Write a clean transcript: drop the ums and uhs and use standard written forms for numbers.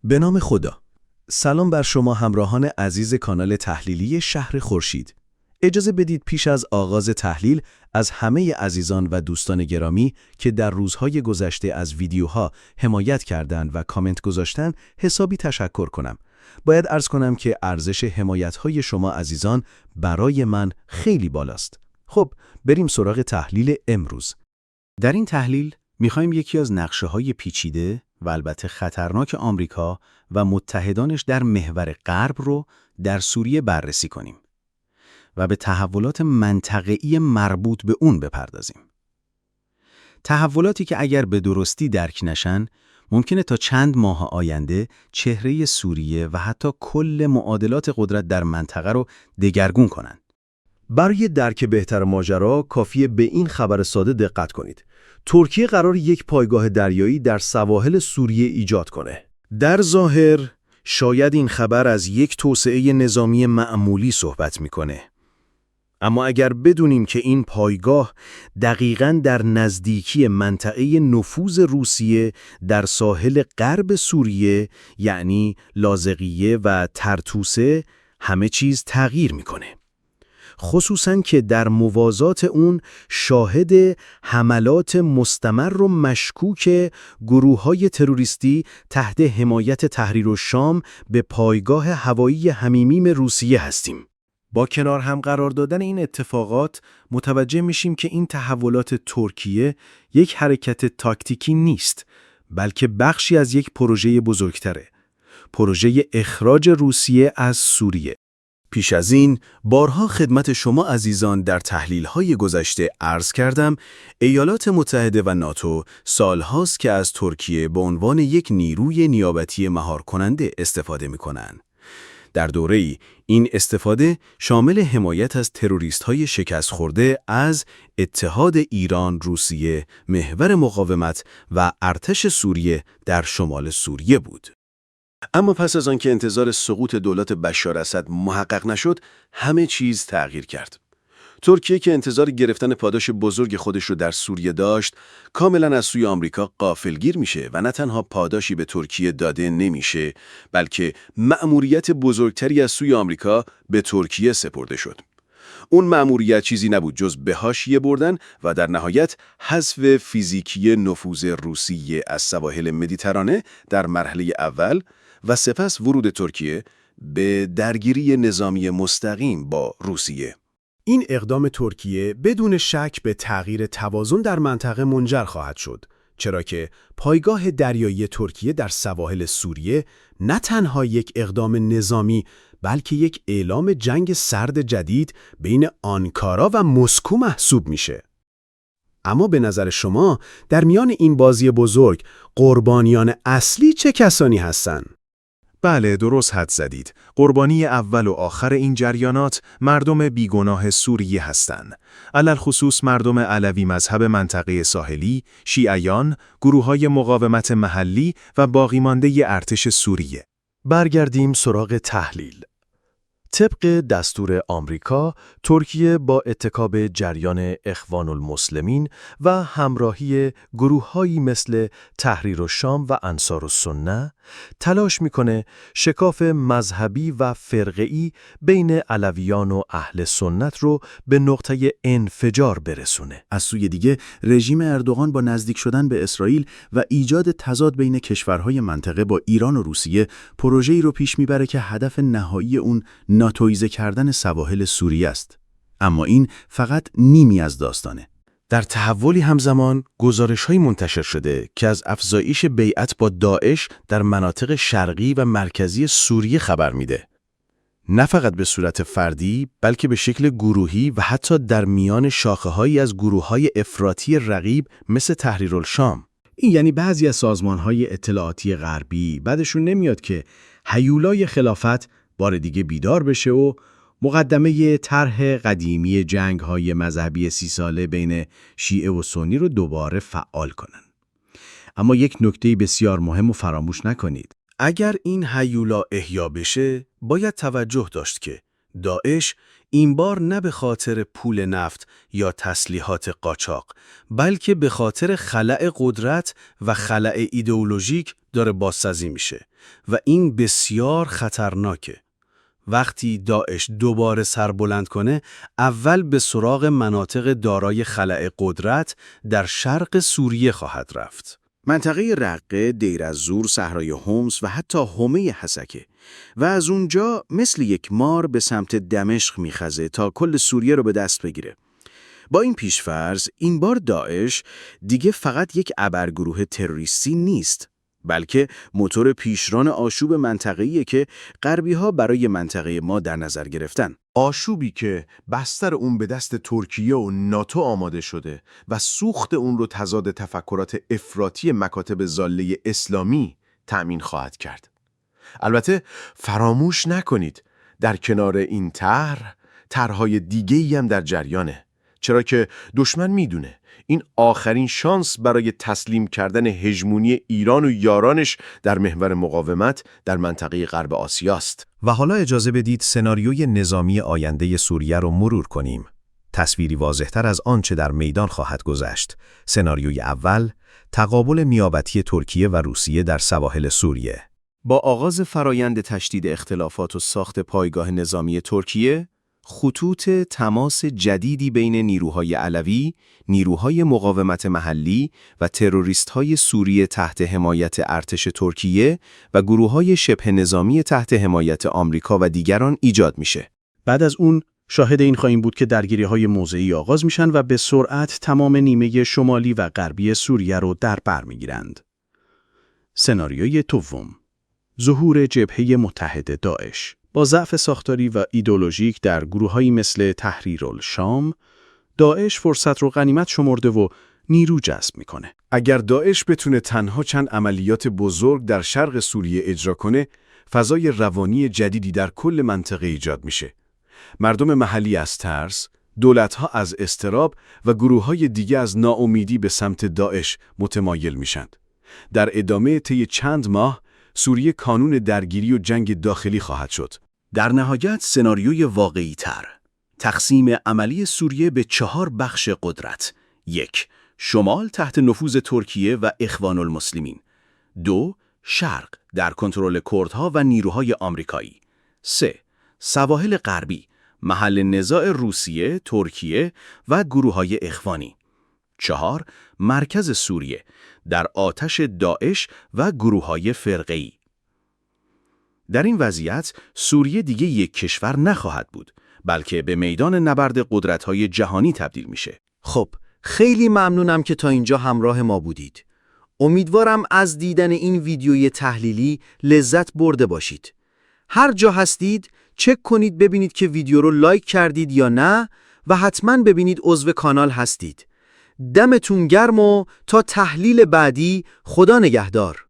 به نام خدا. سلام بر شما همراهان عزیز کانال تحلیلی شهر خورشید. اجازه بدید پیش از آغاز تحلیل از همه عزیزان و دوستان گرامی که در روزهای گذشته از ویدیوها حمایت کردند و کامنت گذاشتن حسابی تشکر کنم. باید عرض کنم که ارزش حمایت‌های شما عزیزان برای من خیلی بالاست. خب، بریم سراغ تحلیل امروز. در این تحلیل می‌خوایم یکی از نقشه‌های پیچیده و البته خطرناک آمریکا و متحدانش در محور غرب رو در سوریه بررسی کنیم و به تحولات منطقه‌ای مربوط به اون بپردازیم. تحولاتی که اگر به درستی درک نشن، ممکنه تا چند ماه آینده چهره سوریه و حتی کل معادلات قدرت در منطقه رو دگرگون کنن. برای درک بهتر ماجرا کافیه به این خبر ساده دقت کنید. ترکیه قرار یک پایگاه دریایی در سواحل سوریه ایجاد کنه. در ظاهر شاید این خبر از یک توسعه نظامی معمولی صحبت میکنه. اما اگر بدونیم که این پایگاه دقیقاً در نزدیکی منطقه نفوذ روسیه در ساحل غرب سوریه، یعنی لاذقیه و ترتوسه، همه چیز تغییر میکنه. خصوصاً که در موازات اون شاهد حملات مستمر و مشکوک گروه‌های تروریستی تحت حمایت تحریرالشام به پایگاه هوایی حمیمیم روسیه هستیم. با کنار هم قرار دادن این اتفاقات متوجه میشیم که این تحولات ترکیه یک حرکت تاکتیکی نیست، بلکه بخشی از یک پروژه بزرگتره. پروژه اخراج روسیه از سوریه. پیش از این بارها خدمت شما عزیزان در تحلیل‌های گذشته عرض کردم ایالات متحده و ناتو سالهاست که از ترکیه به عنوان یک نیروی نیابتی مهار کننده استفاده می‌کنند. در دوره‌ای این استفاده شامل حمایت از تروریست‌های شکست خورده از اتحاد ایران، روسیه، محور مقاومت و ارتش سوریه در شمال سوریه بود. اما پس از آنکه انتظار سقوط دولت بشار اسد محقق نشد، همه چیز تغییر کرد. ترکیه که انتظار گرفتن پاداش بزرگ خودش رو در سوریه داشت، کاملا از سوی آمریکا غافلگیر میشه و نه تنها پاداشی به ترکیه داده نمیشه، بلکه مأموریت بزرگتری از سوی آمریکا به ترکیه سپرده شد. اون مأموریت چیزی نبود جز به حاشیه بردن و در نهایت حذف فیزیکی نفوذ روسیه از سواحل مدیترانه در مرحله اول و سپس ورود ترکیه به درگیری نظامی مستقیم با روسیه. این اقدام ترکیه بدون شک به تغییر توازن در منطقه منجر خواهد شد، چرا که پایگاه دریایی ترکیه در سواحل سوریه نه تنها یک اقدام نظامی بلکه یک اعلام جنگ سرد جدید بین آنکارا و مسکو محسوب میشه. اما به نظر شما در میان این بازی بزرگ قربانیان اصلی چه کسانی هستند؟ بله، درست حد زدید. قربانی اول و آخر این جریانات مردم بیگناه سوریه هستند. علل خصوص مردم علوی مذهب منطقه ساحلی، شیعیان، گروه‌های مقاومت محلی و باقی مانده ارتش سوریه. برگردیم سراغ تحلیل. طبق دستور آمریکا، ترکیه با اتکاب جریان اخوان المسلمین و همراهی گروه‌هایی مثل تحریرالشام و انصارالسنه تلاش میکنه شکاف مذهبی و فرقه‌ای بین علویان و اهل سنت رو به نقطه انفجار برسونه. از سوی دیگه رژیم اردوغان با نزدیک شدن به اسرائیل و ایجاد تضاد بین کشورهای منطقه با ایران و روسیه پروژه‌ای رو پیش میبره که هدف نهایی اون ناتوئیزه کردن سواحل سوریه است. اما این فقط نیمی از داستانه. در تحولی همزمان گزارش‌های منتشر شده که از افزایش بیعت با داعش در مناطق شرقی و مرکزی سوریه خبر میده. نه فقط به صورت فردی بلکه به شکل گروهی و حتی در میان شاخه‌هایی از گروه‌های افراطی رقیب مثل تحریرالشام. این یعنی بعضی از سازمان‌های اطلاعاتی غربی بعدشون نمیاد که هیولای خلافت بار دیگه بیدار بشه و مقدمه طرح قدیمی جنگ‌های مذهبی 30 ساله بین شیعه و سنی رو دوباره فعال کنن. اما یک نکته بسیار مهم رو فراموش نکنید. اگر این هیولا احیا بشه، باید توجه داشت که داعش این بار نه به خاطر پول نفت یا تسلیحات قاچاق، بلکه به خاطر خلأ قدرت و خلأ ایدئولوژیک داره بازسازی میشه و این بسیار خطرناکه. وقتی داعش دوباره سر بلند کنه، اول به سراغ مناطق دارای خلأ قدرت در شرق سوریه خواهد رفت. منطقه رقه، دیر الزور، صحرای حمص و حتی حمه حسکه و از اونجا مثل یک مار به سمت دمشق میخزه تا کل سوریه رو به دست بگیره. با این پیشفرض، این بار داعش دیگه فقط یک ابرگروه تروریستی نیست، بلکه موتور پیشران آشوب منطقه‌ایه که غربی‌ها برای منطقه ما در نظر گرفتن. آشوبی که بستر اون به دست ترکیه و ناتو آماده شده و سوخت اون رو تضاد تفکرات افراطی مکاتب ضاله اسلامی تأمین خواهد کرد. البته فراموش نکنید در کنار این طرح‌های دیگه‌ای هم در جریانه، چرا که دشمن میدونه این آخرین شانس برای تسلیم کردن هژمونی ایران و یارانش در محور مقاومت در منطقه غرب آسیاست. و حالا اجازه بدید سناریوی نظامی آینده سوریه رو مرور کنیم. تصویری واضح‌تر از آنچه در میدان خواهد گذشت. سناریوی اول، تقابل نیابتی ترکیه و روسیه در سواحل سوریه. با آغاز فرایند تشدید اختلافات و ساخت پایگاه نظامی ترکیه، خطوط تماس جدیدی بین نیروهای علوی، نیروهای مقاومت محلی و تروریست‌های سوریه تحت حمایت ارتش ترکیه و گروه‌های شبه نظامی تحت حمایت آمریکا و دیگران ایجاد میشه. بعد از اون شاهد این خواهیم بود که درگیری‌های موضعی آغاز میشن و به سرعت تمام نیمه شمالی و غربی سوریه رو در بر میگیرند. سناریوی دوم، ظهور جبهه متحد داعش. با ضعف ساختاری و ایدئولوژیک در گروه‌هایی مثل تحریرالشام، داعش فرصت رو غنیمت شمرده و نیرو جذب میکنه. اگر داعش بتونه تنها چند عملیات بزرگ در شرق سوریه اجرا کنه، فضای روانی جدیدی در کل منطقه ایجاد میشه. مردم محلی از ترس، دولت‌ها از اضطراب و گروه‌های دیگه از ناامیدی به سمت داعش متمایل میشن. در ادامه طی چند ماه، سوریه کانون درگیری و جنگ داخلی خواهد شد. در نهایت سناریوی واقعی تر، تقسیم عملی سوریه به 4 بخش قدرت. 1. شمال تحت نفوذ ترکیه و اخوان المسلمین. 2. شرق در کنترل کردها و نیروهای آمریکایی. 3. سواحل غربی، محل نزاع روسیه، ترکیه و گروههای اخوانی. 4. مرکز سوریه در آتش داعش و گروههای فرقه‌ای. در این وضعیت سوریه دیگه یک کشور نخواهد بود، بلکه به میدان نبرد قدرت‌های جهانی تبدیل میشه. خب، خیلی ممنونم که تا اینجا همراه ما بودید. امیدوارم از دیدن این ویدیوی تحلیلی لذت برده باشید. هر جا هستید چک کنید ببینید که ویدیو رو لایک کردید یا نه و حتما ببینید عضو کانال هستید. دمتون گرم و تا تحلیل بعدی، خدا نگهدار.